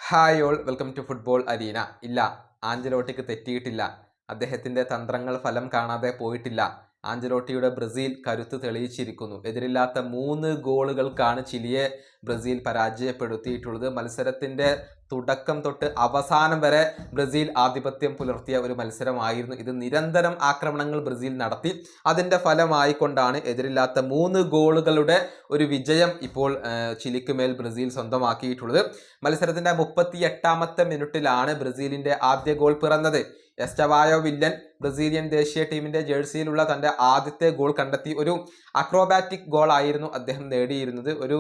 Hi all welcome to football arena. ഇല്ല, ആഞ്ചലോട്ടിക്ക് തെറ്റിയിട്ടില്ല. അദ്ദേഹത്തിൻ്റെ തന്ത്രങ്ങൾ ഫലം കാണാതെ പോയിട്ടില്ല. ആഞ്ചലോട്ടിയുടെ ബ്രസീൽ കരുത്ത് തെളിയിച്ചിരിക്കുന്നു. എതിരില്ലാത്ത 3 ഗോളുകൾക്കാണ് ചിലിയെ ബ്രസീൽ പരാജയപ്പെടുത്തിയിട്ടുള്ളത്. മത്സരത്തിൻ്റെ തുടക്കം തൊട്ട് അവസാനം വരെ ബ്രസീൽ ആധിപത്യം പുലർത്തിയ ഒരു മത്സരമായിരുന്നു ഇത്. നിരന്തരം ആക്രമണങ്ങൾ ബ്രസീൽ നടത്തി. അതിൻ്റെ ഫലമായിക്കൊണ്ടാണ് എതിരില്ലാത്ത 3 ഗോളുകളുടെ ഒരു വിജയം ഇപ്പോൾ ചിലിക്ക് മേൽ ബ്രസീൽ സ്വന്തമാക്കിയിട്ടുള്ളത്. മത്സരത്തിൻ്റെ 38ാമത്തെ മിനിറ്റിലാണ് ബ്രസീലിൻ്റെ ആദ്യ ഗോൾ പിറന്നത്. എസ്റ്റവായോ വില്ലൻ ബ്രസീലിയൻ ദേശീയ ടീമിന്റെ ജേഴ്സിയിലുള്ള തൻ്റെ ആദ്യത്തെ ഗോൾ കണ്ടെത്തി. ഒരു അക്രോബാറ്റിക് ഗോൾ ആയിരുന്നു അദ്ദേഹം നേടിയിരുന്നത്. ഒരു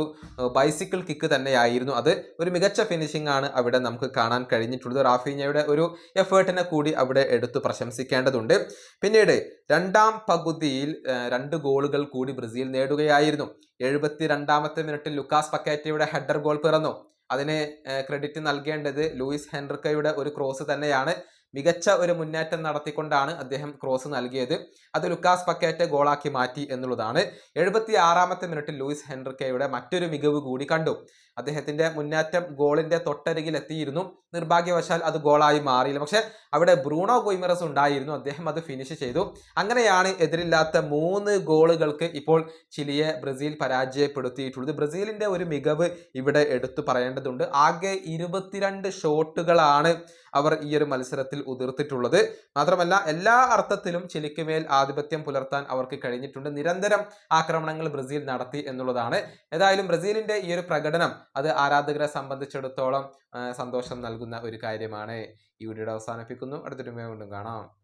ബൈസിക്കിൾ കിക്ക് തന്നെയായിരുന്നു അത്. ഒരു മികച്ച ഫിനിഷിംഗ് ആണ് അവിടെ നമുക്ക് കാണാൻ കഴിഞ്ഞിട്ടുള്ളത്. റാഫീഞ്ഞയുടെ ഒരു എഫേർട്ടിനെ കൂടി അവിടെ എടുത്തു പ്രശംസിക്കേണ്ടതുണ്ട്. പിന്നീട് രണ്ടാം പകുതിയിൽ 2 ഗോളുകൾ കൂടി ബ്രസീൽ നേടുകയായിരുന്നു. 72ാമത്തെ മിനിറ്റിൽ ലുക്കാസ് പക്കേറ്റയുടെ ഹെഡർ ഗോൾ പിറന്നു. അതിന് ക്രെഡിറ്റ് നൽകേണ്ടത് ലൂയിസ് ഹെൻറിക്കയുടെ ഒരു ക്രോസ് തന്നെയാണ്. മികച്ച ഒരു മുന്നേറ്റം നടത്തിക്കൊണ്ടാണ് അദ്ദേഹം ക്രോസ് നൽകിയത്. അത് ലുക്കാസ് പക്കേറ്റ ഗോളാക്കി മാറ്റി എന്നുള്ളതാണ്. 76ാമത്തെ മിനിറ്റിൽ ലൂയിസ് ഹെൻറിക്കയുടെ മറ്റൊരു മികവ് കൂടി കണ്ടു. അദ്ദേഹത്തിന്റെ മുന്നേറ്റം ഗോളിന്റെ തൊട്ടരികിൽ എത്തിയിരുന്നു. നിർഭാഗ്യവശാൽ അത് ഗോളായി മാറിയില്ല. പക്ഷെ അവിടെ ബ്രൂണോ ഗുയിമറസ് ഉണ്ടായിരുന്നു. അദ്ദേഹം അത് ഫിനിഷ് ചെയ്തു. അങ്ങനെയാണ് എതിരില്ലാത്ത 3 ഗോളുകൾക്ക് ഇപ്പോൾ ചിലിയെ ബ്രസീൽ പരാജയപ്പെടുത്തിയിട്ടുള്ളത്. ബ്രസീലിന്റെ ഒരു മികവ് ഇവിടെ എടുത്തു പറയേണ്ടതുണ്ട്. ആകെ 22 ഷോട്ടുകളാണ് അവർ ഈ ഒരു മത്സരത്തിൽ ഉതിർത്തിട്ടുള്ളത്. മാത്രമല്ല എല്ലാ അർത്ഥത്തിലും ചിലിക്ക് മേൽ ആധിപത്യം പുലർത്താൻ അവർക്ക് കഴിഞ്ഞിട്ടുണ്ട്. നിരന്തരം ആക്രമണങ്ങൾ ബ്രസീൽ നടത്തി എന്നുള്ളതാണ്. ഏതായാലും ബ്രസീലിന്റെ ഈ ഒരു പ്രകടനം അത് ആരാധകരെ സംബന്ധിച്ചിടത്തോളം സന്തോഷം നൽകുന്ന ഒരു കാര്യമാണ്. ഈ വീഡിയോ അവസാനിപ്പിക്കുന്നു. അടുത്തൊരു വീണ്ടും കാണാം.